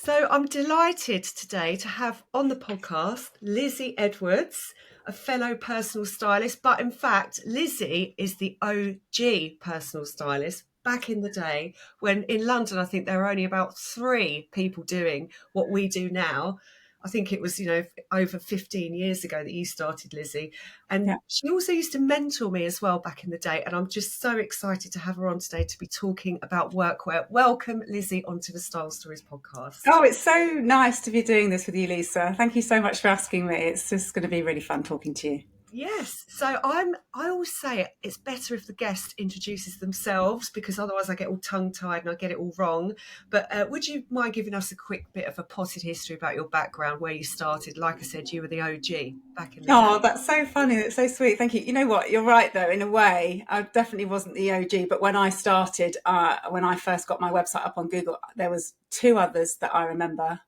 So I'm delighted today to have on the podcast Lizzie Edwards, a fellow personal stylist. But in fact, Lizzie is the OG personal stylist back in the day when in London, I think there were only about 3 people doing what we do now. I think it was, over 15 years ago that you started, Lizzie. Yeah. And she also used to mentor me as well back in the day. And I'm just so excited to have her on today to be talking about workwear. Welcome, Lizzie, onto the Style Stories podcast. Oh, it's so nice to be doing this with you, Lisa. Thank you so much for asking me. It's just going to be really fun talking to you. Yes. So I always say it's better if the guest introduces themselves because otherwise I get all tongue tied and I get it all wrong. But would you mind giving us a quick bit of a potted history about your background, where you started? Like I said, you were the OG back in the Oh, day. that's so funny. That's so sweet. Thank you. You know what? You're right, though, in a way. I definitely wasn't the OG, but when I started, when I first got my website up on Google, there was 2 others that I remember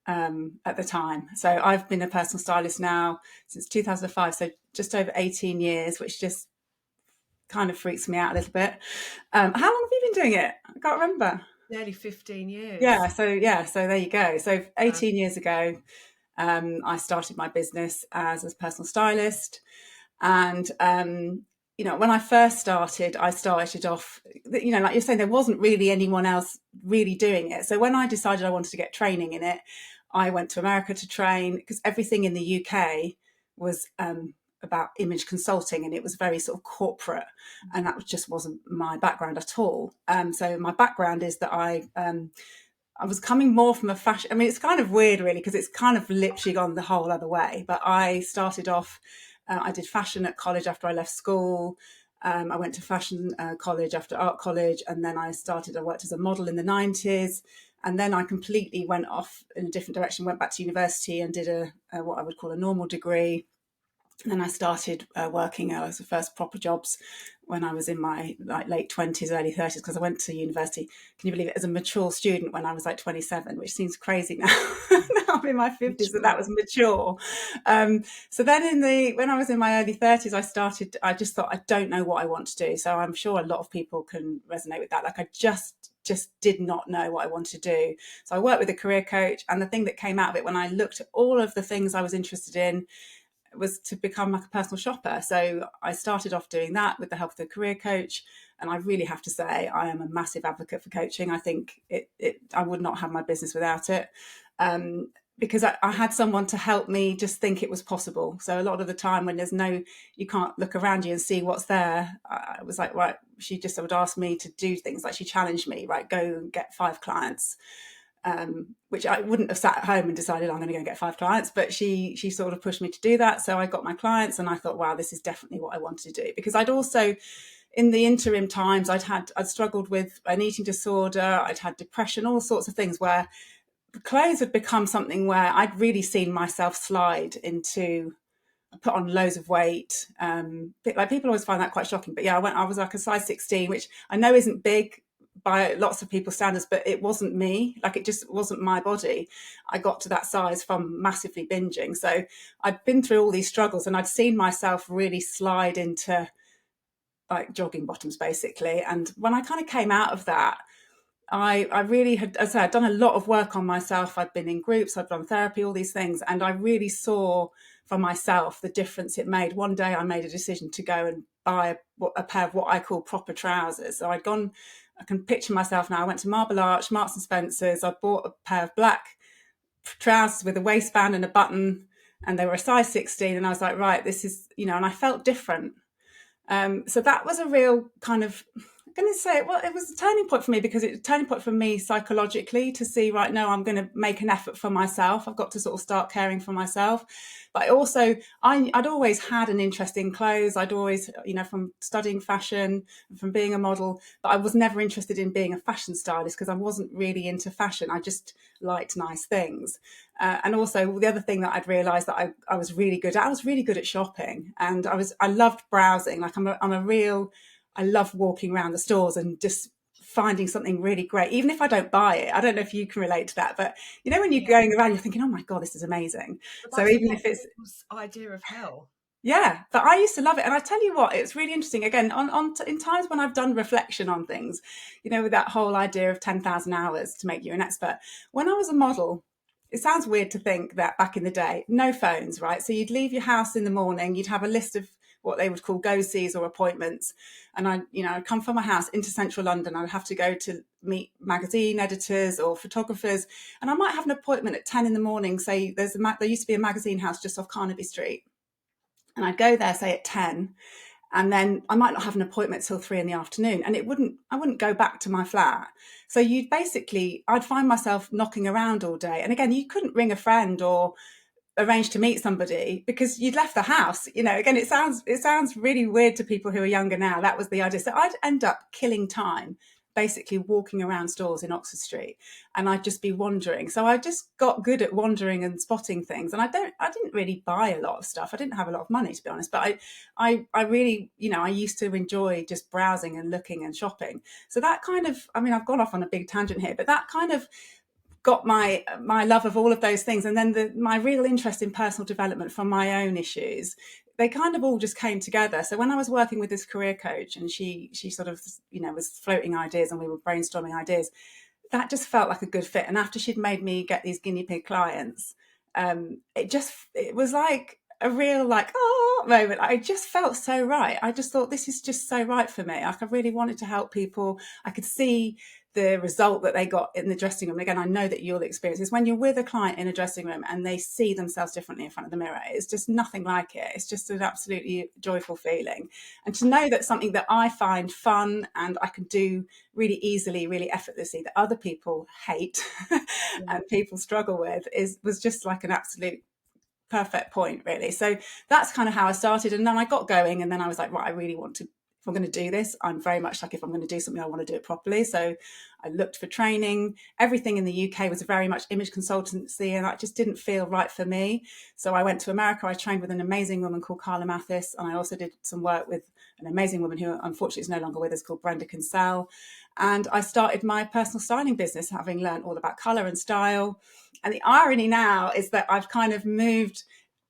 at the time. So I've been a personal stylist now since 2005, so just over 18 years, which just kind of freaks me out a little bit. How long have you been doing it? I can't remember. Nearly 15 years. So there you go. So 18 years ago, I started my business as a personal stylist, and when I first started, I started off, like you're saying, there wasn't really anyone else really doing it. So when I decided I wanted to get training in it, I went to America to train because everything in the UK was about image consulting, and it was very sort of corporate, and that just wasn't my background at all. So my background is that I was coming more from a fashion. I mean, it's kind of weird, really, because it's kind of literally gone the whole other way. But I started off, I did fashion at college after I left school. I went to fashion college after art college. And then I worked as a model in the 90s. And then I completely went off in a different direction, went back to university and did what I would call a normal degree. And then I started working as the first proper jobs when I was in my late 20s, early 30s, because I went to university, can you believe it, as a mature student when I was 27, which seems crazy now. Now I'm in my 50s, but that was mature. So then when I was in my early 30s, I just thought, I don't know what I want to do. So I'm sure a lot of people can resonate with that. Like I just did not know what I wanted to do. So I worked with a career coach, and the thing that came out of it when I looked at all of the things I was interested in was to become like a personal shopper. So I started off doing that with the help of the career coach. And I really have to say, I am a massive advocate for coaching. I think I would not have my business without it. Because I had someone to help me just think it was possible. So a lot of the time when you can't look around you and see what's there, I was like, right, she just would ask me to do things. Like she challenged me, right, go and get 5 clients. Which I wouldn't have sat at home and decided I'm going to go and get 5 clients, but she sort of pushed me to do that. So I got my clients, and I thought, wow, this is definitely what I wanted to do. Because I'd also, in the interim times, I'd struggled with an eating disorder, I'd had depression, all sorts of things where clothes had become something where I'd really seen myself slide into, put on loads of weight. Like people always find that quite shocking, but yeah, I was like a size 16, which I know isn't big by lots of people's standards, but it wasn't me. Like it just wasn't my body. I got to that size from massively binging. So I'd been through all these struggles, and I'd seen myself really slide into like jogging bottoms basically. And when I kind of came out of that, I really had, as I said, I'd done a lot of work on myself. I'd been in groups, I'd done therapy, all these things. And I really saw for myself the difference it made. One day I made a decision to go and buy a pair of what I call proper trousers. So I can picture myself now. I went to Marble Arch, Marks and Spencer's. I bought a pair of black trousers with a waistband and a button, and they were a size 16. And I was like, right, this is, and I felt different. So that was a real kind of, I'm going to say, well, it was a turning point for me, because it was a turning point for me psychologically to see, right, no, I'm going to make an effort for myself. I've got to sort of start caring for myself. But I also, I'd always had an interest in clothes. I'd always, from studying fashion, from being a model, but I was never interested in being a fashion stylist because I wasn't really into fashion. I just liked nice things. And also the other thing that I'd realised that I was really good at, I was really good at shopping, and I loved browsing. Like I love walking around the stores and just finding something really great, even if I don't buy it. I don't know if you can relate to that, but when you're going around, you're thinking, oh my God, this is amazing. But So that's a even lot if of it's, people's idea of hell. Yeah, but I used to love it. And I tell you what, it's really interesting. Again, in times when I've done reflection on things, with that whole idea of 10,000 hours to make you an expert. When I was a model, it sounds weird to think that back in the day, no phones, right? So you'd leave your house in the morning, you'd have a list of what they would call go-sees or appointments. And I'd come from my house into central London. I'd have to go to meet magazine editors or photographers. And I might have an appointment at 10 in the morning. Say there used to be a magazine house just off Carnaby Street. And I'd go there, say at 10, and then I might not have an appointment till 3 in the afternoon, and I wouldn't go back to my flat. So I'd find myself knocking around all day. And again, you couldn't ring a friend or arrange to meet somebody because you'd left the house. Again, it sounds really weird to people who are younger now. That was the idea. So I'd end up killing time basically walking around stores in Oxford Street, and I'd just be wandering. So I just got good at wandering and spotting things. And I didn't really buy a lot of stuff. I didn't have a lot of money, to be honest, but I really, I used to enjoy just browsing and looking and shopping. So that kind of, I've gone off on a big tangent here, but that kind of got my love of all of those things, and then my real interest in personal development from my own issues. They kind of all just came together. So when I was working with this career coach, and she sort of was floating ideas, and we were brainstorming ideas, that just felt like a good fit. And after she'd made me get these guinea pig clients, it was like a real moment. I just felt so right. I just thought, this is just so right for me. Like, I really wanted to help people. I could see the result that they got in the dressing room. Again, I know that you'll experience this when you're with a client in a dressing room and they see themselves differently in front of the mirror. It's just nothing like it. It's just an absolutely joyful feeling. And to know that something that I find fun and I can do really easily, really effortlessly, that other people hate and people struggle with, was just like an absolute perfect point, really. So that's kind of how I started. And then I got going, and then I was like, right, I really want to, if I'm going to do this, I'm very much like, if I'm going to do something, I want to do it properly. So I looked for training. Everything in the UK was very much image consultancy, and that just didn't feel right for me. So I went to America. I trained with an amazing woman called Carla Mathis, and I also did some work with an amazing woman who unfortunately is no longer with us, called Brenda Kinsell. And I started my personal styling business, having learned all about colour and style. And the irony now is that I've kind of moved.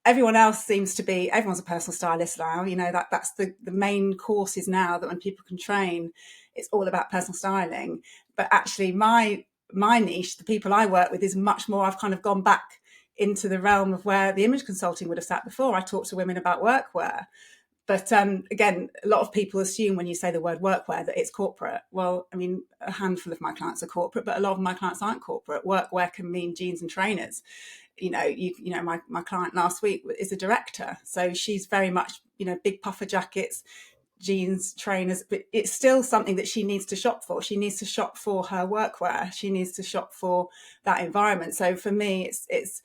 Everyone's a personal stylist now. That's the main courses now, that when people can train, it's all about personal styling. But actually my niche, the people I work with, is much more, I've kind of gone back into the realm of where the image consulting would have sat before. I talk to women about workwear. But again, a lot of people assume when you say the word workwear that it's corporate. Well, a handful of my clients are corporate, but a lot of my clients aren't corporate. Workwear can mean jeans and trainers. My client last week is a director, so she's very much, big puffer jackets, jeans, trainers, but it's still something that she needs to shop for. She needs to shop for her workwear. She needs to shop for that environment. So for me, it's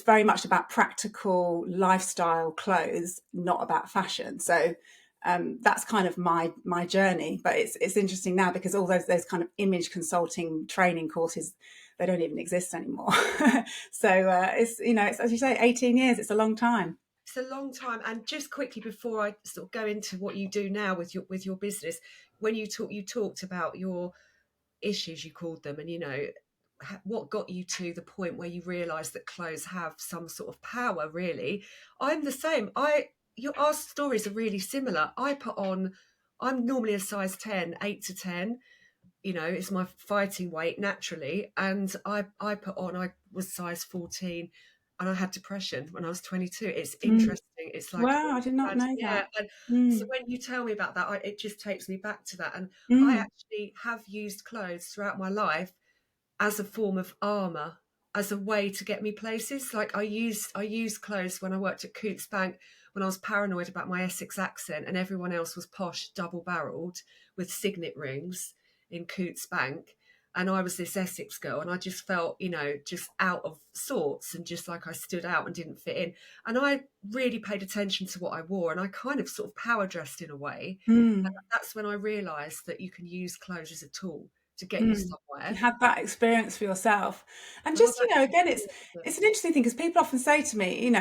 very much about practical lifestyle clothes, not about fashion. So that's kind of my journey. But it's interesting now, because all those kind of image consulting training courses, they don't even exist anymore. So it's, as you say, 18 years. It's a long time. It's a long time. And just quickly, before I sort of go into what you do now with your business, when you talked about your issues, you called them, and what got you to the point where you realized that clothes have some sort of power. Really, I'm the same. Our stories are really similar. I'm normally a size 10, 8 to 10. It's my fighting weight naturally, and I was size 14, and I had depression when I was 22. It's interesting. It's like, Wow, I did not know yeah. that. And so when you tell me about that, it just takes me back to that. And I actually have used clothes throughout my life as a form of armor, as a way to get me places. Like, I used clothes when I worked at Coots Bank, when I was paranoid about my Essex accent and everyone else was posh, double barreled with signet rings in Coots Bank, and I was this Essex girl, and I just felt, just out of sorts, and just like I stood out and didn't fit in. And I really paid attention to what I wore, and I kind of sort of power dressed in a way. And that's when I realised that you can use clothes as a tool to get you You somewhere. had that experience for yourself. And And just, I've actually again, it's an interesting thing, because people often say to me,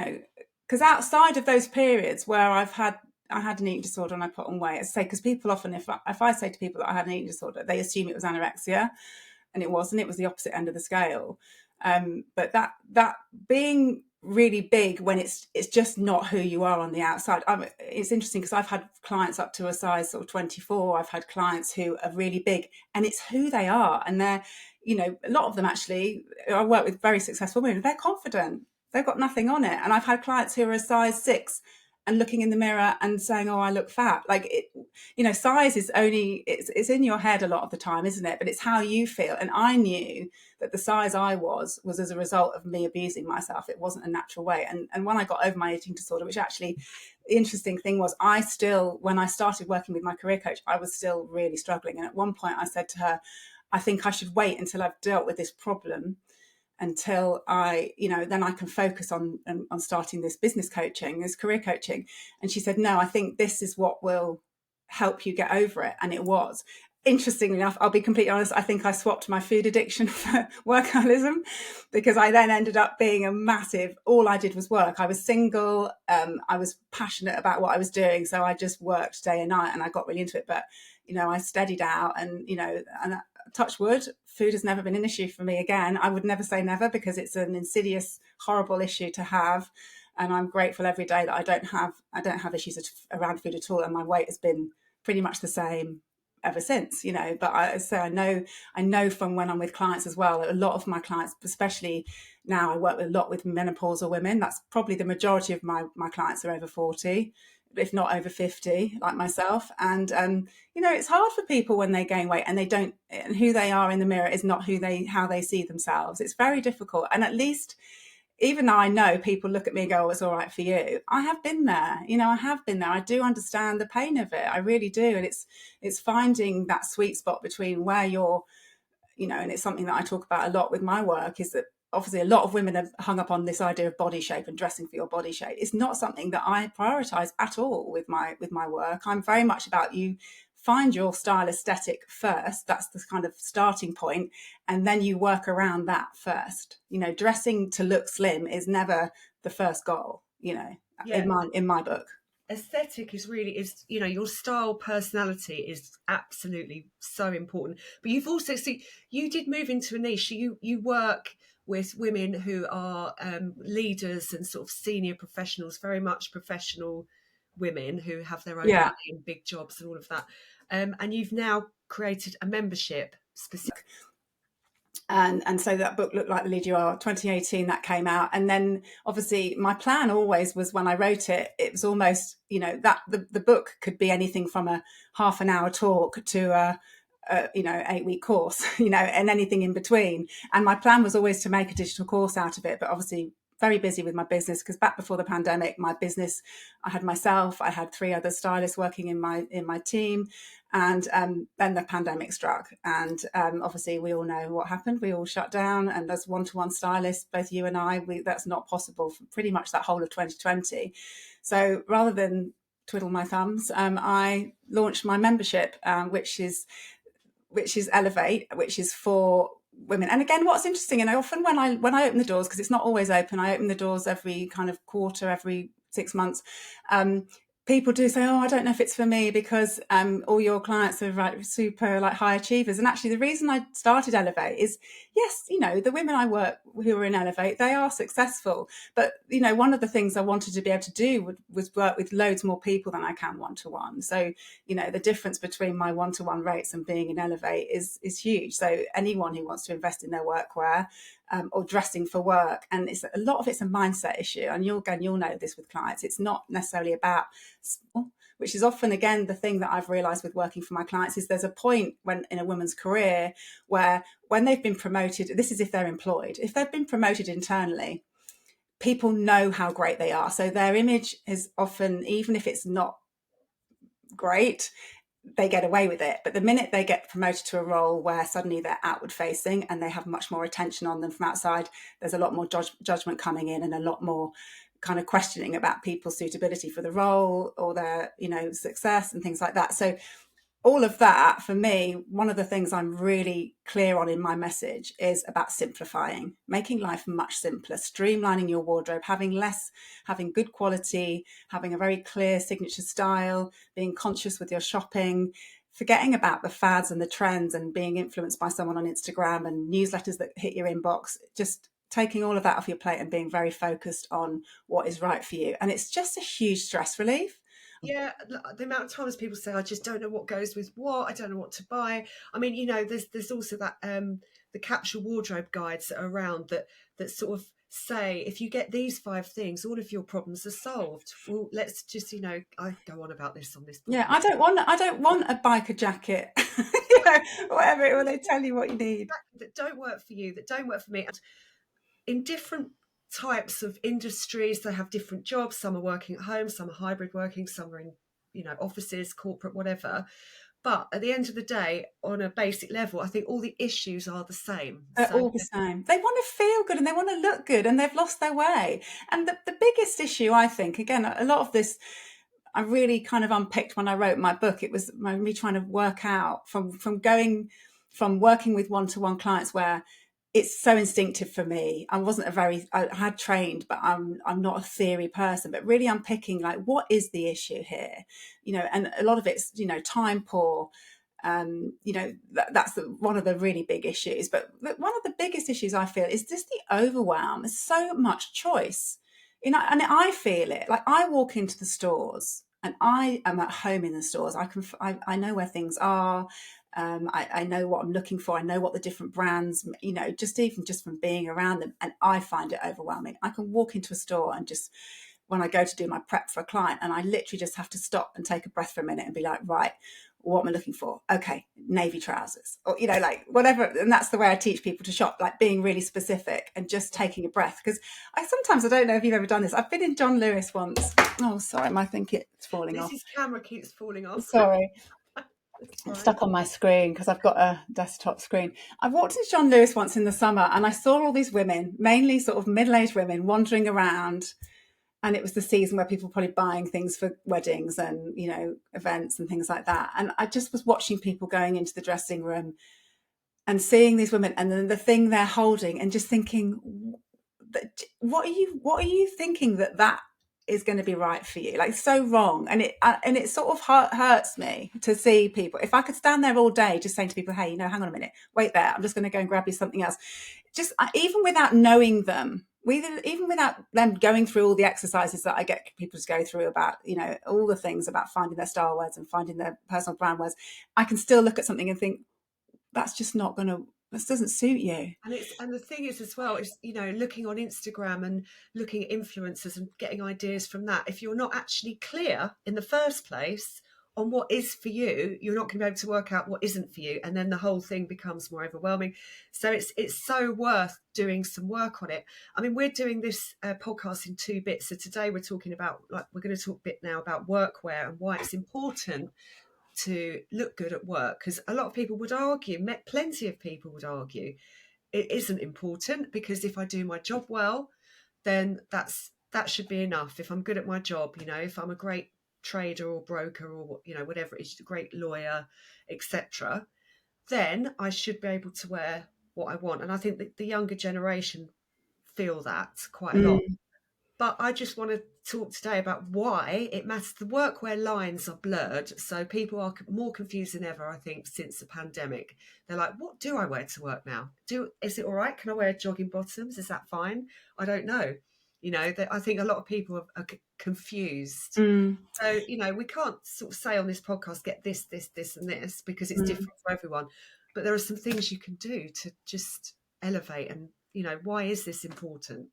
because outside of those periods where I had an eating disorder and I put on weight, because people often, if I say to people that I had an eating disorder, they assume it was anorexia, and it wasn't. It was the opposite end of the scale. But that being really big when it's just not who you are on the outside. It's interesting because I've had clients up to a size sort of 24. I've had clients who are really big, and it's who they are. And they're, you know, a lot of them actually, I work with very successful women, they're confident, they've got nothing on it. And I've had clients who are a size 6 and looking in the mirror and saying, oh, I look fat. Like, it, you know, size is only, it's in your head a lot of the time, isn't it? But it's how you feel. And I knew that the size I was as a result of me abusing myself. It wasn't a natural way. And when I got over my eating disorder, which actually, the interesting thing was, I still, when I started working with my career coach, I was still really struggling. And at one point I said to her, I think I should wait until I've dealt with this problem, until I, you know, then I can focus on starting this business coaching, this career coaching. And she said, no, I think this is what will help you get over it. And it was. Interestingly enough, I'll be completely honest, I think I swapped my food addiction for workaholism, because I then ended up being a massive, all I did was work. I was single. I was passionate about what I was doing. So I just worked day and night, and I got really into it. But, you know, I steadied out, and, you know, and touch wood, food has never been an issue for me again. I would never say never, because it's an insidious, horrible issue to have. And I'm grateful every day that I don't have issues around food at all. And my weight has been pretty much the same ever since, you know. But I know from when I'm with clients as well, a lot of my clients, especially now, I work with a lot with menopausal women. That's probably the majority of my clients are over 40, if not over 50, like myself. And you know, it's hard for people when they gain weight and they don't, and who they are in the mirror is not how they see themselves. It's very difficult. And at least, even though I know people look at me and go, oh, it's all right for you, I have been there. You know, I have been there. I do understand the pain of it. I really do. And it's finding that sweet spot between where you're, you know, and it's something that I talk about a lot with my work, is that obviously a lot of women have hung up on this idea of body shape and dressing for your body shape. It's not something that I prioritize at all with my work. I'm very much about, you find your style aesthetic first. That's the kind of starting point, and then you work around that first. You know, dressing to look slim is never the first goal, you know, Yeah. in my book. Aesthetic is you know, your style, personality is absolutely so important. But you've also, see, you did move into a niche. You work with women who are leaders and sort of senior professionals, very much professional women who have their own Yeah. money and big jobs and all of that. And you've now created a membership specific. And so that book looked like the lead you are. 2018 that came out, and then obviously my plan always was, when I wrote it, it was almost, you know, that the book could be anything from a half an hour talk to a you know, 8-week course, you know, and anything in between. And my plan was always to make a digital course out of it, but obviously very busy with my business, because back before the pandemic, my business, I had myself, I had 3 other stylists working in my team, and then the pandemic struck, and obviously we all know what happened. We all shut down, and as one-to-one stylists, both you and I, that's not possible for pretty much that whole of 2020. So rather than twiddle my thumbs, I launched my membership, which is Elevate, which is for women. And again, what's interesting, and I often, when I open the doors, because it's not always open, I open the doors every kind of quarter, every 6 months, people do say, oh, I don't know if it's for me, because all your clients are like super like high achievers. And actually the reason I started Elevate is, yes, you know, the women I work who are in Elevate, they are successful. But, you know, one of the things I wanted to be able to do was work with loads more people than I can one-to-one. So, you know, the difference between my one-to-one rates and being in Elevate is huge. So anyone who wants to invest in their workwear, or dressing for work, and it's a lot of it's a mindset issue, and you'll know this with clients. It's not necessarily about, which is often again the thing that I've realized with working for my clients, is there's a point when in a woman's career where, when they've been promoted, this is if they're employed, if they've been promoted internally, people know how great they are, so their image is often, even if it's not great, they get away with it. But the minute they get promoted to a role where suddenly they're outward facing and they have much more attention on them from outside, there's a lot more judgment coming in, and a lot more kind of questioning about people's suitability for the role, or their, you know, success and things like that. So all of that, for me, one of the things I'm really clear on in my message is about simplifying, making life much simpler, streamlining your wardrobe, having good quality, having a very clear signature style, being conscious with your shopping, forgetting about the fads and the trends and being influenced by someone on Instagram and newsletters that hit your inbox. Just taking all of that off your plate and being very focused on what is right for you. And it's just a huge stress relief. Yeah, the amount of times people say, I just don't know what goes with what, I don't know what to buy. I mean, there's also that the capsule wardrobe guides that are around that sort of say, if you get these 5 things, all of your problems are solved. Well, let's just, I go on about this on this podcast. Yeah, I don't want a biker jacket, whatever it will. They tell you what you need. That don't work for you, that don't work for me. In different types of industries, they have different jobs. Some are working at home, some are hybrid working, some are in offices, corporate, whatever. But at the end of the day, on a basic level, I think all the issues are the same. They're all the same. They want to feel good and they want to look good, and they've lost their way. And the biggest issue, I think, again, a lot of this I really kind of unpicked when I wrote my book. It was me trying to work out from working with one-to-one clients where it's so instinctive for me. I had trained, but I'm not a theory person, but really unpicking like, what is the issue here? And a lot of it's, time poor. That's one of the really big issues. But one of the biggest issues I feel is just the overwhelm. There's so much choice. And I feel it. Like, I walk into the stores and I am at home in the stores. I know where things are. I know what I'm looking for. I know what the different brands, just from being around them. And I find it overwhelming. I can walk into a store and just, when I go to do my prep for a client, and I literally just have to stop and take a breath for a minute and be like, right, what am I looking for? Okay, navy trousers, or, like whatever. And that's the way I teach people to shop, like being really specific and just taking a breath. Because I don't know if you've ever done this. I've been in John Lewis once. Oh, sorry, I think it's falling off. This camera keeps falling off. Sorry. It's stuck on my screen because I've got a desktop screen. I walked into John Lewis once in the summer and I saw all these women, mainly sort of middle-aged women, wandering around. And it was the season where people were probably buying things for weddings and, events and things like that. And I just was watching people going into the dressing room and seeing these women and then the thing they're holding and just thinking, what are you thinking that is going to be right for you? Like, so wrong. And it sort of hurts me to see people. If I could stand there all day just saying to people, hey, hang on a minute, wait there, I'm just going to go and grab you something else. Just even without knowing them, even without them going through all the exercises that I get people to go through about, all the things about finding their style words and finding their personal brand words, I can still look at something and think, this doesn't suit you. And the thing is as well is, looking on Instagram and looking at influencers and getting ideas from that. If you're not actually clear in the first place on what is for you, you're not going to be able to work out what isn't for you, and then the whole thing becomes more overwhelming. So it's so worth doing some work on it. I mean, we're doing this podcast in 2 bits. So today we're talking about, we're going to talk a bit now about workwear and why it's important to look good at work, because a lot of people would argue, plenty of people would argue, it isn't important, because if I do my job well, then that should be enough. If I'm good at my job, if I'm a great trader or broker or whatever it is, a great lawyer, etc., then I should be able to wear what I want. And I think that the younger generation feel that quite a lot. But I just want to talk today about why it matters. The workwear lines are blurred, so people are more confused than ever, I think, since the pandemic. They're like, what do I wear to work now? Is it all right? Can I wear jogging bottoms? Is that fine? I don't know. I think a lot of people are confused. So, we can't sort of say on this podcast, get this, and this, because it's different for everyone. But there are some things you can do to just elevate and, why is this important?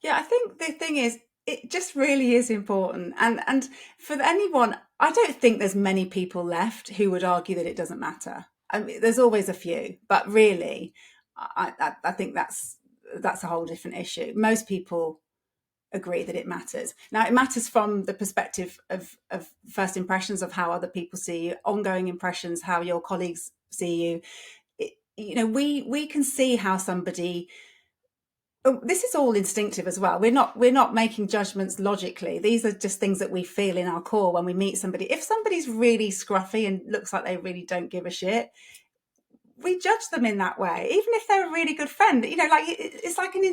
Yeah, I think the thing is, it just really is important. And for anyone, I don't think there's many people left who would argue that it doesn't matter. I mean, there's always a few, but really, I think that's a whole different issue. Most people agree that it matters. Now, it matters from the perspective of first impressions of how other people see you, ongoing impressions, how your colleagues see you. We can see how somebody. This is all instinctive as well. We're not making judgments logically. These are just things that we feel in our core when we meet somebody. If somebody's really scruffy and looks like they really don't give a shit, we judge them in that way, even if they're a really good friend. It's like an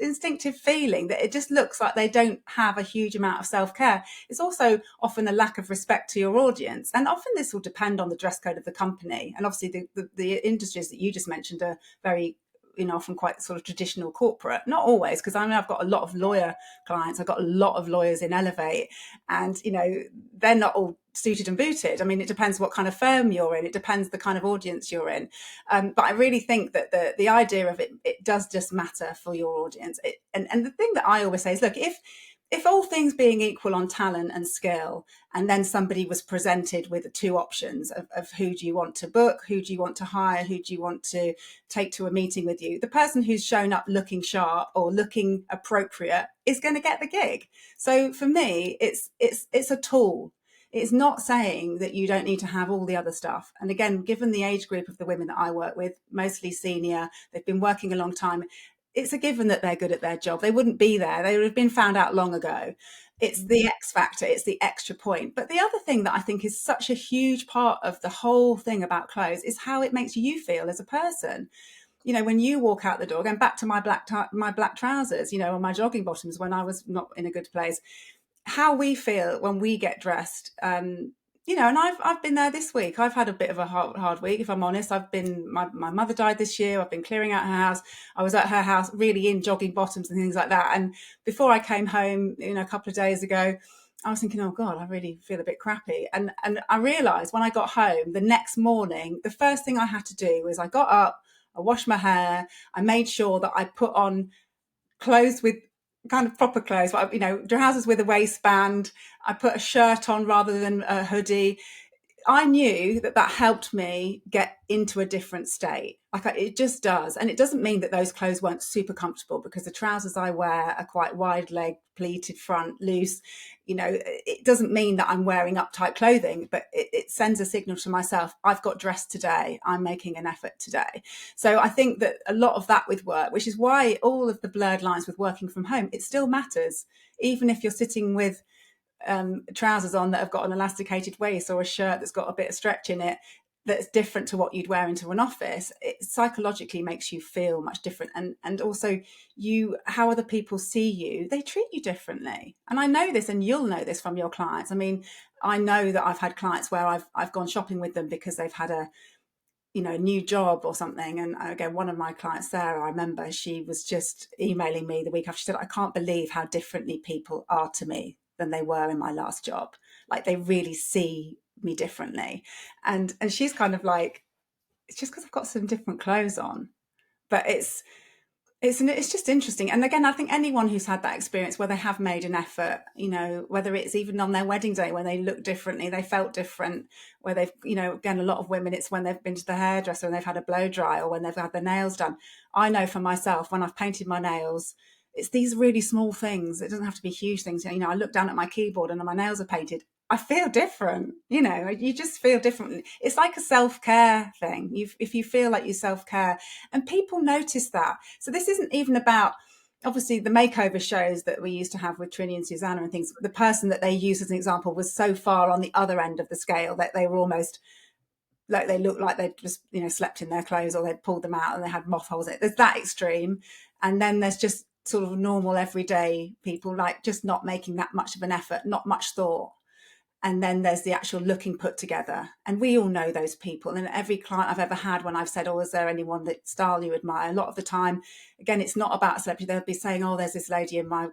instinctive feeling that it just looks like they don't have a huge amount of self-care. It's also often a lack of respect to your audience, and often this will depend on the dress code of the company. And obviously the industries that you just mentioned are very often quite sort of traditional corporate. Not always, because I mean, I've got a lot of lawyer clients. I've got a lot of lawyers in Elevate, and they're not all suited and booted. I mean, it depends what kind of firm you're in. It depends the kind of audience you're in. But I really think that the idea of it does just matter for your audience. And the thing that I always say is, look, if all things being equal on talent and skill, and then somebody was presented with two options of who do you want to book, who do you want to hire, who do you want to take to a meeting with you, the person who's shown up looking sharp or looking appropriate is going to get the gig. So for me, it's a tool. It's not saying that you don't need to have all the other stuff. And again, given the age group of the women that I work with, mostly senior, they've been working a long time, it's a given that they're good at their job. They wouldn't be there. They would have been found out long ago. It's the X factor. It's the extra point. But the other thing that I think is such a huge part of the whole thing about clothes is how it makes you feel as a person. When you walk out the door, going back to my black trousers, or my jogging bottoms when I was not in a good place, how we feel when we get dressed, and I've been there this week. I've had a bit of a hard week, if I'm honest. My mother died this year. I've been clearing out her house. I was at her house really in jogging bottoms and things like that. And before I came home, a couple of days ago, I was thinking, oh God, I really feel a bit crappy. And I realised when I got home the next morning, the first thing I had to do was I got up, I washed my hair, I made sure that I put on clothes with kind of proper clothes, trousers with a waistband. I put a shirt on rather than a hoodie. I knew that helped me get into a different state. It just does. And it doesn't mean that those clothes weren't super comfortable, because the trousers I wear are quite wide leg, pleated front, loose. It doesn't mean that I'm wearing uptight clothing, but it sends a signal to myself. I've got dressed today. I'm making an effort today. So I think that a lot of that with work, which is why all of the blurred lines with working from home, it still matters. Even if you're sitting with trousers on that have got an elasticated waist, or a shirt that's got a bit of stretch in it that's different to what you'd wear into an office, it psychologically makes you feel much different. And also how other people see you, they treat you differently. And I know this, and you'll know this from your clients. I mean, I know that I've had clients where I've gone shopping with them because they've had a new job or something. And again, one of my clients, Sarah, I remember she was just emailing me the week after. She said, I can't believe how differently people are to me than they were in my last job. Like, they really see me differently. And she's kind of like, it's just because I've got some different clothes on. But it's just interesting. And again, I think anyone who's had that experience where they have made an effort, whether it's even on their wedding day when they look differently, they felt different, where they've, again, a lot of women, it's when they've been to the hairdresser and they've had a blow dry, or when they've had their nails done. I know for myself, when I've painted my nails, it's these really small things. It doesn't have to be huge things. I look down at my keyboard and my nails are painted. I feel different. You just feel different. It's like a self-care thing. If you feel like you self-care, and people notice that. So this isn't even about, obviously, the makeover shows that we used to have with Trini and Susanna and things. The person that they used as an example was so far on the other end of the scale that they were almost like, they looked like they'd just, slept in their clothes, or they'd pulled them out and they had moth holes in it. There's that extreme. And then there's just sort of normal everyday people, like just not making that much of an effort, not much thought. And then there's the actual looking put together. And we all know those people. And every client I've ever had, when I've said, oh, is there anyone that style you admire? A lot of the time, again, it's not about a celebrity. They'll be saying, oh, there's this lady my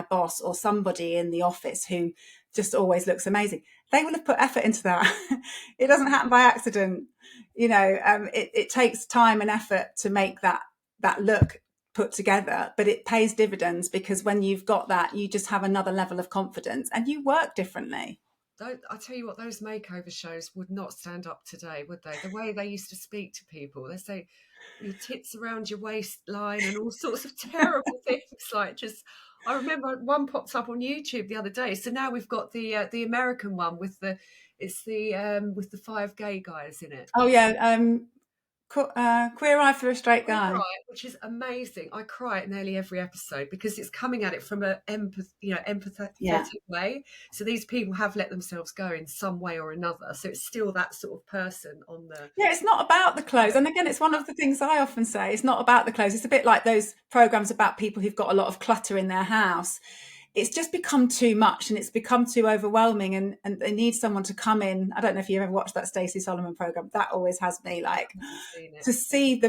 boss or somebody in the office who just always looks amazing. They will have put effort into that. It doesn't happen by accident. It takes time and effort to make that look put together, but it pays dividends, because when you've got that, you just have another level of confidence and you work differently. I tell you what, those makeover shows would not stand up today, would they? The way they used to speak to people, they say your tits around your waistline and all sorts of terrible things. Like, just, I remember one popped up on YouTube the other day. So now we've got the American one with the 5 gay guys in it. Oh yeah, Queer Eye for a Straight Guy, which is amazing. I cry at nearly every episode because it's coming at it from an empathetic way. So these people have let themselves go in some way or another. So it's still that sort of person on the... Yeah, it's not about the clothes. And again, it's one of the things I often say. It's not about the clothes. It's a bit like those programs about people who've got a lot of clutter in their house. it's just become too much and it's become too overwhelming, and they need someone to come in. I don't know if you ever watched that Stacey Solomon program. That always has me like, to see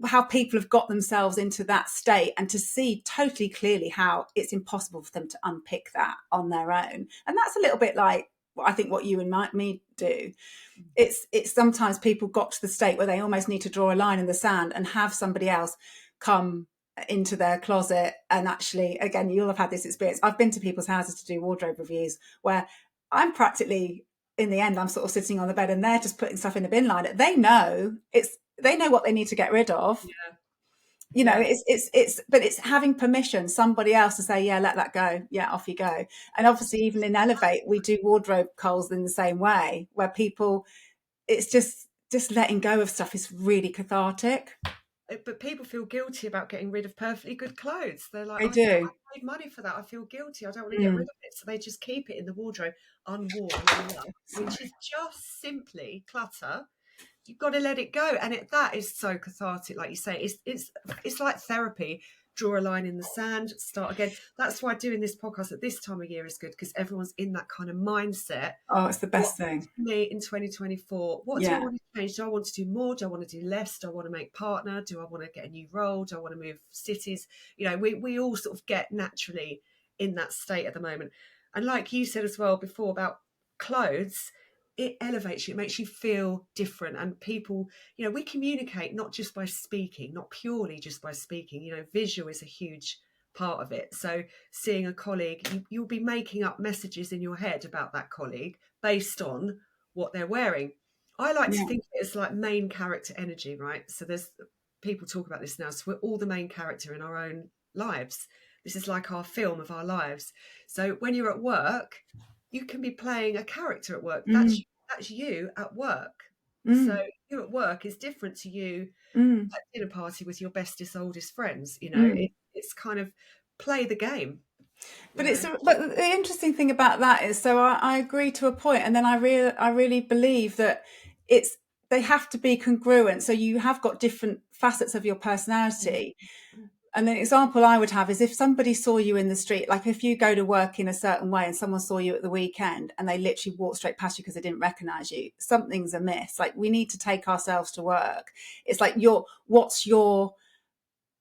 how people have got themselves into that state, and to see totally clearly how it's impossible for them to unpick that on their own. And that's a little bit like I think what you and me do. It's sometimes people got to the state where they almost need to draw a line in the sand and have somebody else come into their closet. And actually, again, you'll have had this experience. I've been to people's houses to do wardrobe reviews where I'm practically, in the end, I'm sort of sitting on the bed and they're just putting stuff in the bin liner. They know what they need to get rid of. Yeah. You know, but it's having permission, somebody else to say, yeah, let that go. Yeah, off you go. And obviously, even in Elevate, we do wardrobe calls in the same way, where people, it's just letting go of stuff is really cathartic. But people feel guilty about getting rid of perfectly good clothes. They're like, They do. I paid money for that. I feel guilty. I don't want to get rid of it. So they just keep it in the wardrobe unworn, which is just simply clutter. You've got to let it go, and that is so cathartic. Like you say, it's like therapy. Draw a line in the sand, start again. That's why doing this podcast at this time of year is good, because everyone's in that kind of mindset. Oh, it's the best thing. Me in 2024, what do I want to change? Do I want to do more? Do I want to do less? Do I want to make partner? Do I want to get a new role? Do I want to move cities? You know, we all sort of get naturally in that state at the moment. And like you said as well before about clothes, it elevates you, it makes you feel different. And people, you know, we communicate not just by speaking, not purely just by speaking. You know, visual is a huge part of it. So seeing a colleague, you'll be making up messages in your head about that colleague based on what they're wearing. I like to think of it as like main character energy, right? So there's people talk about this now. So we're all the main character in our own lives. This is like our film of our lives. So when you're at work, you can be playing a character at work. That's you at work. So you at work is different to you at dinner party with your bestest, oldest friends. You know, it's kind of play the game. But but the interesting thing about that is, so I agree to a point, and then I really believe that they have to be congruent. So you have got different facets of your personality. And the example I would have is if somebody saw you in the street, like if you go to work in a certain way and someone saw you at the weekend and they literally walked straight past you because they didn't recognize you, something's amiss. Like, we need to take ourselves to work. It's like, what's your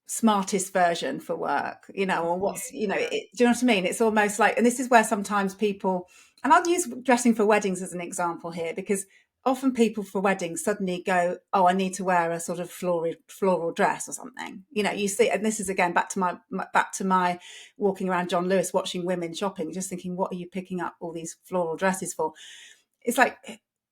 smartest version for work, you know, or what's, you know, do you know what I mean? It's almost like, and this is where sometimes people, and I'll use dressing for weddings as an example here, because often people for weddings suddenly go, oh, I need to wear a sort of floral dress or something. You know, you see, and this is again back to my walking around John Lewis watching women shopping, just thinking, what are you picking up all these floral dresses for? It's like,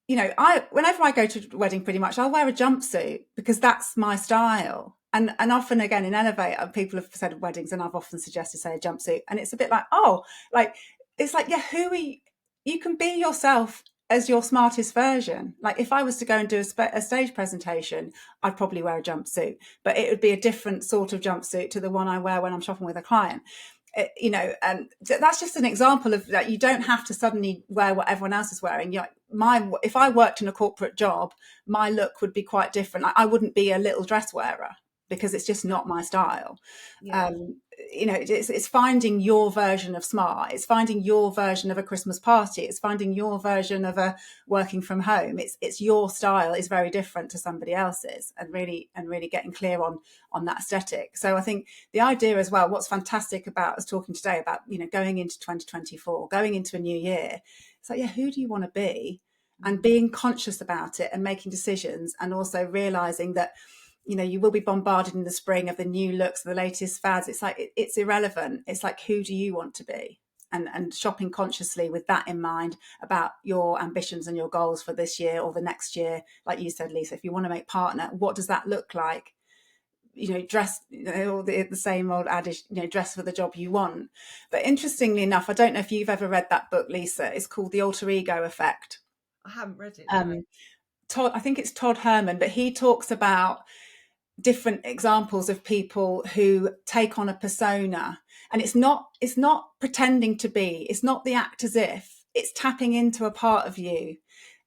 you know, whenever I go to a wedding, pretty much I'll wear a jumpsuit because that's my style. And often again in Elevate, people have said weddings, and I've often suggested, say, a jumpsuit, and it's a bit like, oh, like, it's like, yeah, who are you? You can be yourself as your smartest version. Like, if I was to go and do a stage presentation, I'd probably wear a jumpsuit, but it would be a different sort of jumpsuit to the one I wear when I'm shopping with a client. You know, and that's just an example of that. You don't have to suddenly wear what everyone else is wearing. You know, if I worked in a corporate job, my look would be quite different. I wouldn't be a little dress wearer because it's just not my style. You know, it's finding your version of smart. It's finding your version of a Christmas party. It's finding your version of a working from home. It's your style is very different to somebody else's, and really getting clear on that aesthetic. So I think the idea as well, what's fantastic about us talking today about, you know, going into 2024, going into a new year, it's like, yeah, who do you want to be? And being conscious about it and making decisions, and also realizing that, you know, you will be bombarded in the spring of the new looks, the latest fads. It's like, it's irrelevant. It's like, who do you want to be? And shopping consciously with that in mind about your ambitions and your goals for this year or the next year. Like you said, Lisa, if you want to make partner, what does that look like? You know, dress, you know, the same old adage, you know, dress for the job you want. But interestingly enough, I don't know if you've ever read that book, Lisa. It's called The Alter Ego Effect. I haven't read it. No. I think it's Todd Herman, but he talks about different examples of people who take on a persona, and it's not pretending to be, it's not the act as if, it's tapping into a part of you.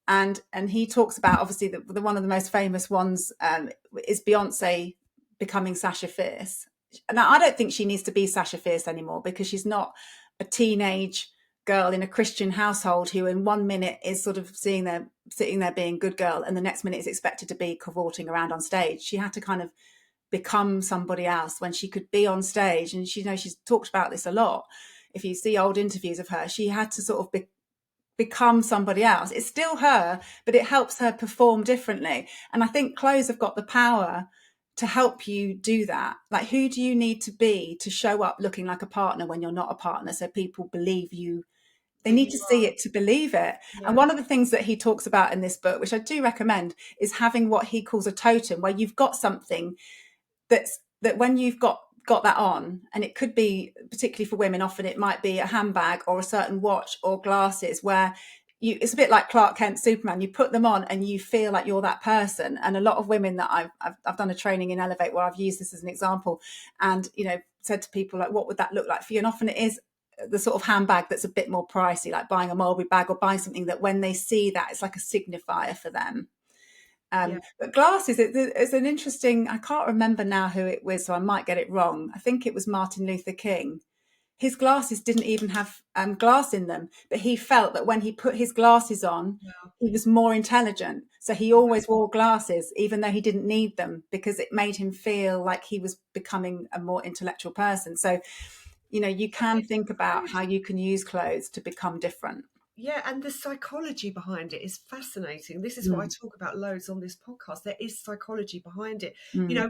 And he talks about, obviously, the one of the most famous ones is Beyonce becoming Sasha Fierce. And I don't think she needs to be Sasha Fierce anymore, because she's not a teenage girl in a Christian household who in 1 minute is sort of sitting there being a good girl, and the next minute is expected to be cavorting around on stage. She had to kind of become somebody else when she could be on stage. And she's talked about this a lot. If you see old interviews of her, she had to sort of become somebody else. It's still her, but it helps her perform differently. And I think clothes have got the power to help you do that. Like, who do you need to be to show up looking like a partner when you're not a partner, so people believe you? They need to see it to believe it. Yeah. And one of the things that he talks about in this book, which I do recommend, is having what he calls a totem, where you've got something that when you've got that on, and it could be, particularly for women, often it might be a handbag or a certain watch or glasses, where it's a bit like Clark Kent Superman. You put them on and you feel like you're that person. And a lot of women that I've done a training in Elevate where I've used this as an example, and said to people, like, what would that look like for you? And often it is the sort of handbag that's a bit more pricey, like buying a Mulberry bag or buying something that when they see that, it's like a signifier for them. But glasses, it's an interesting, I can't remember now who it was, so I might get it wrong. I think it was Martin Luther King. His glasses didn't even have glass in them, but he felt that when he put his glasses on, he was more intelligent. So he always wore glasses, even though he didn't need them, because it made him feel like he was becoming a more intellectual person. So, you can think about how you can use clothes to become different. Yeah, and the psychology behind it is fascinating. This is what I talk about loads on this podcast. There is psychology behind it.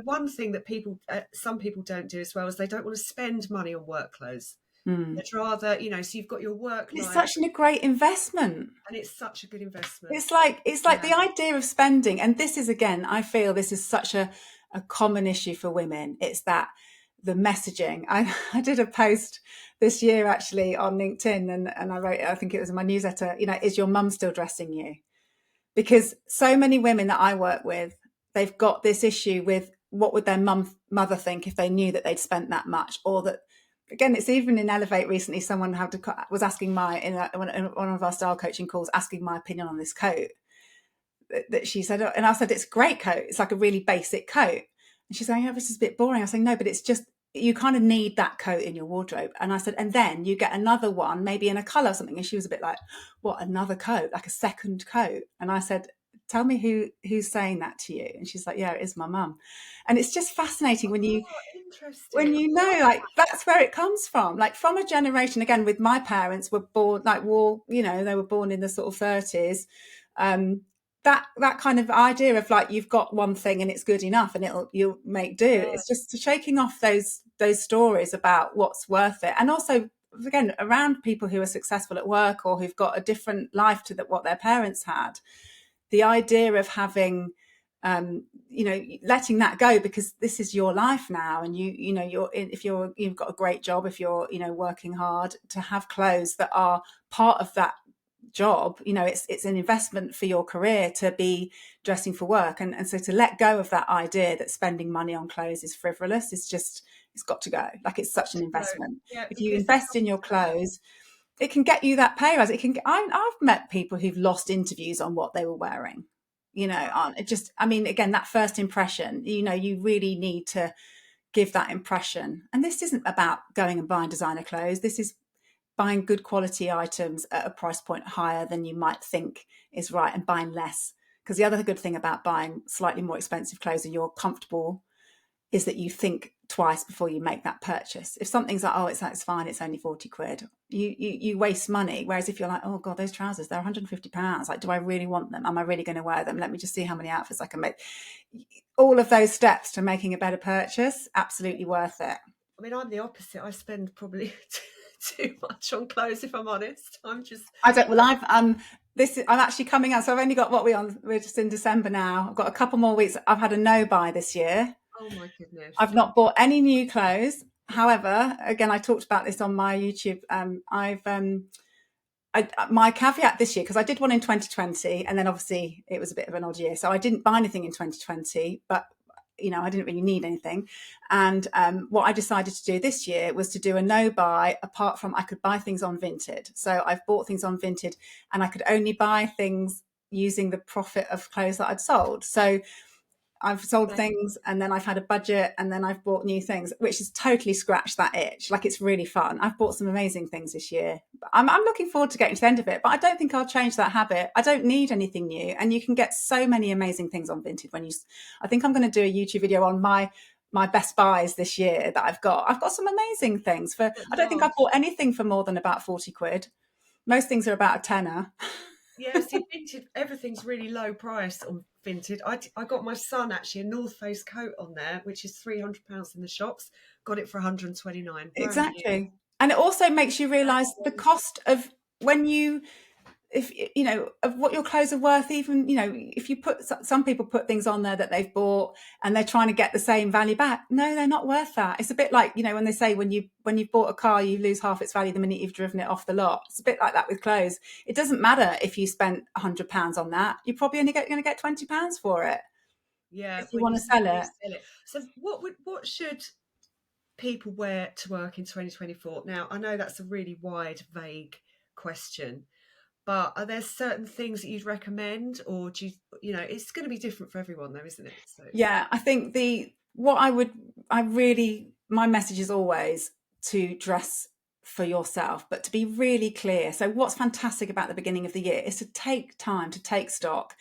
One thing that some people don't do as well is they don't want to spend money on work clothes. They'd rather, so you've got your work life. It's such a great investment. And it's such a good investment. It's like the idea of spending, and this is, again, I feel this is such a common issue for women. It's that the messaging. I did a post this year actually on LinkedIn, and I wrote, I think it was in my newsletter, is your mum still dressing you? Because so many women that I work with, they've got this issue with what would their mother think if they knew that they'd spent that much, or that, again, it's even in Elevate recently, someone was asking in one of our style coaching calls, asking my opinion on this coat that she said, and I said, it's a great coat. It's like a really basic coat. And she's saying, oh, this is a bit boring. I was saying, no, but it's just, you kind of need that coat in your wardrobe. And I said, and then you get another one, maybe in a colour or something. And she was a bit like, what, another coat, like a second coat? And I said, tell me who's saying that to you. And she's like, yeah, it is my mum. And it's just fascinating when you know, like, that's where it comes from. Like, from a generation, again, with my parents were born, like, they were born in the sort of 30s. That kind of idea of, like, you've got one thing and it's good enough and you'll make do. Yeah. It's just shaking off those stories about what's worth it. And also, again, around people who are successful at work or who've got a different life to what their parents had, the idea of having, letting that go, because this is your life now. And if you've got a great job, if you're, working hard, to have clothes that are part of that job, it's an investment for your career to be dressing for work. And so to let go of that idea that spending money on clothes is frivolous, it's got to go. Like, it's such an investment. If you invest in your clothes, it can get you that pay rise. I've met people who've lost interviews on what they were wearing, again, that first impression, you really need to give that impression. And this isn't about going and buying designer clothes. This is buying good quality items at a price point higher than you might think is right, and buying less. Because the other good thing about buying slightly more expensive clothes and you're comfortable is that you think twice before you make that purchase. If something's like, oh, it's fine, it's only 40 quid, you waste money. Whereas if you're like, oh God, those trousers, they're 150 pounds. Like, do I really want them? Am I really going to wear them? Let me just see how many outfits I can make. All of those steps to making a better purchase, absolutely worth it. I mean, I'm the opposite. I spend probably too much on clothes, if I'm honest. I'm actually coming out, so I've only got we're just in December now. I've got a couple more weeks. I've had a no buy this year. Oh my goodness. I've not bought any new clothes. However, again, I talked about this on my YouTube. My caveat this year, because I did one in 2020, and then obviously it was a bit of an odd year, so I didn't buy anything in 2020, but I didn't really need anything. And what I decided to do this year was to do a no buy, apart from I could buy things on Vinted. So I've bought things on Vinted, and I could only buy things using the profit of clothes that I'd sold. So I've sold things, and then I've had a budget, and then I've bought new things, which has totally scratched that itch. Like, it's really fun. I've bought some amazing things this year. I'm looking forward to getting to the end of it, but I don't think I'll change that habit. I don't need anything new, and you can get so many amazing things on Vinted I think I'm going to do a YouTube video on my best buys this year that I've got. I've got some amazing things I don't think I've bought anything for more than about 40 quid. Most things are about a tenner. Yeah, see, Vinted, everything's really low price on Vinted. I got my son actually a North Face coat on there, which is £300 in the shops. Got it for 129. Exactly. And it also makes you realise the cost of when you, if you know, of what your clothes are worth. Even, you know, if you put, some people put things on there that they've bought and they're trying to get the same value back. No, they're not worth that. It's a bit like, you know, when they say when you've bought a car, you lose half its value the minute you've driven it off the lot. It's a bit like that with clothes. It doesn't matter if you spent £100 on that. You're probably only going to get £20 for it. Yeah, if you want to sell it. So what should people wear to work in 2024? Now, I know that's a really wide, vague question, but are there certain things that you'd recommend, or do you know, it's going to be different for everyone though, isn't it? So yeah, I think my message is always to dress for yourself, but to be really clear. So what's fantastic about the beginning of the year is to take time to take stock.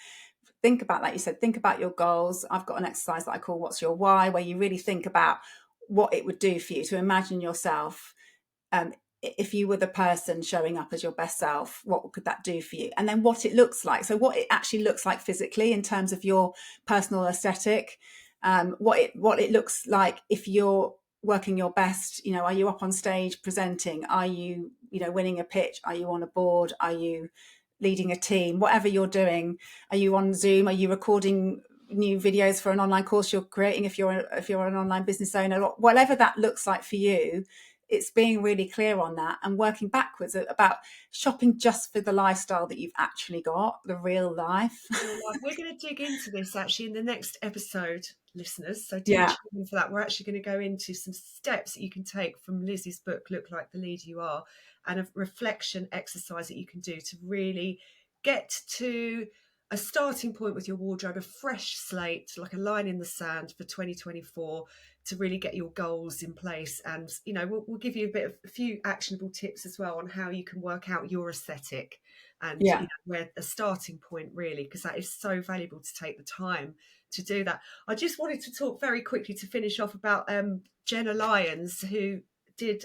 Think about, like you said, think about your goals. I've got an exercise that I call What's Your Why, where you really think about what it would do for you to imagine yourself. If you were the person showing up as your best self, what could that do for you? And then what it looks like. So what it actually looks like physically in terms of your personal aesthetic, what it looks like if you're working your best. You know, are you up on stage presenting? Are you, you know, winning a pitch? Are you on a board? Are you leading a team? Whatever you're doing, are you on Zoom? Are you recording new videos for an online course you're creating? If you're an online business owner, whatever that looks like for you, it's being really clear on that and working backwards about shopping just for the lifestyle that you've actually got, the real life. We're going to dig into this actually in the next episode, listeners. So do Yeah. tune in for that. We're actually going to go into some steps that you can take from Lizzie's book, Look Like the Leader You Are, and a reflection exercise that you can do to really get to a starting point with your wardrobe, a fresh slate, like a line in the sand for 2024, to really get your goals in place. And, you know, we'll give you a few actionable tips as well on how you can work out your aesthetic and you know, where a starting point really, because that is so valuable to take the time to do that. I just wanted to talk very quickly to finish off about Jenna Lyons, who did,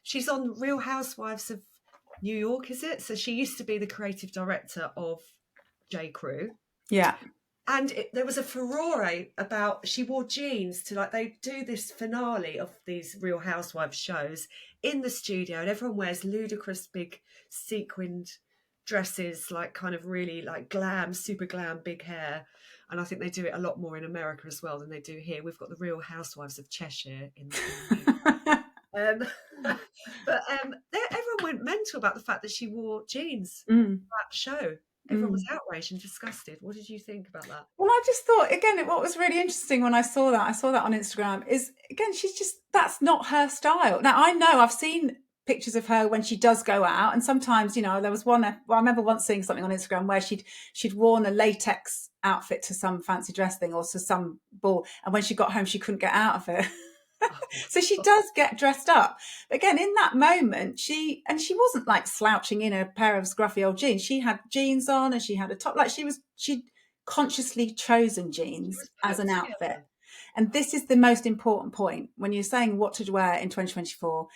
she's on Real Housewives of New York, is it? So she used to be the creative director of J. Crew. Yeah. And there was a furore about, she wore jeans to, like, they do this finale of these Real Housewives shows in the studio, and everyone wears ludicrous big sequined dresses, like kind of really like glam, super glam, big hair. And I think they do it a lot more in America as well than they do here. We've got the Real Housewives of Cheshire in but everyone went mental about the fact that she wore jeans for that show. Everyone was outraged and disgusted. What did you think about that? Well, I just thought, again, what was really interesting when I saw that on Instagram, is, again, that's not her style. Now, I know I've seen pictures of her when she does go out, and sometimes, you know, there was one, I remember once seeing something on Instagram where she'd worn a latex outfit to some fancy dress thing or to some ball, and when she got home she couldn't get out of it. So she does get dressed up. But again, in that moment, she wasn't like slouching in a pair of scruffy old jeans. She had jeans on and she had a top, like she'd consciously chosen jeans as an outfit. And this is the most important point when you're saying what to wear in 2024.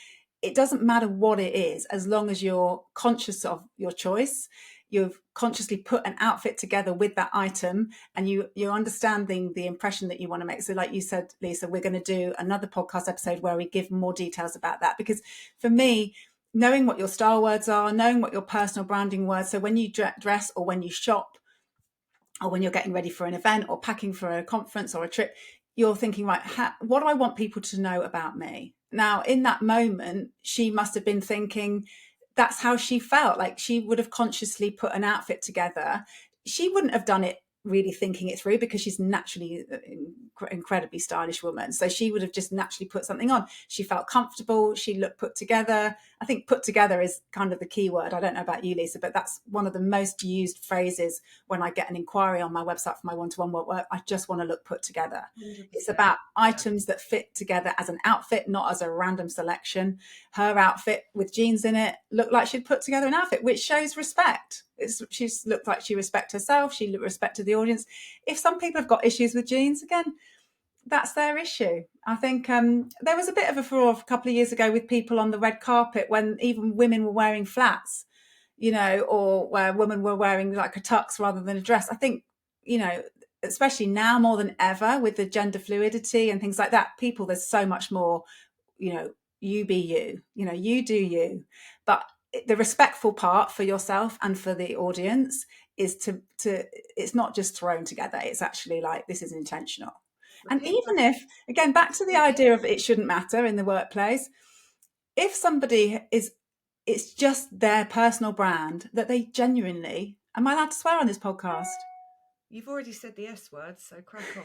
It doesn't matter what it is, as long as you're conscious of your choice. You've consciously put an outfit together with that item, and you're understanding the impression that you want to make. So like you said, Lisa, we're going to do another podcast episode where we give more details about that. Because for me, knowing what your style words are, knowing what your personal branding words, so when you dress or when you shop or when you're getting ready for an event or packing for a conference or a trip, you're thinking, right, what do I want people to know about me? Now, in that moment, she must have been thinking, that's how she felt. Like, she would have consciously put an outfit together. She wouldn't have done it really thinking it through, because she's naturally an incredibly stylish woman. So she would have just naturally put something on. She felt comfortable. She looked put together. I think put together is kind of the key word. I don't know about you, Lisa, but that's one of the most used phrases when I get an inquiry on my website for my one-to-one work. I just want to look put together. 100%. It's about items that fit together as an outfit, not as a random selection. Her outfit with jeans in it looked like she'd put together an outfit, which shows respect. She's looked like she respected herself. She respected the audience. If some people have got issues with jeans, again, that's their issue. I think there was a bit of a furore a couple of years ago with people on the red carpet when even women were wearing flats, or where women were wearing like a tux rather than a dress. I think, especially now more than ever with the gender fluidity and things like that, there's so much more, you be you, you do you. But the respectful part for yourself and for the audience is to it's not just thrown together. It's actually like, this is intentional. And even if, again, back to the idea of it shouldn't matter in the workplace, if somebody it's just their personal brand that they genuinely, am I allowed to swear on this podcast? You've already said the S word, so crack on.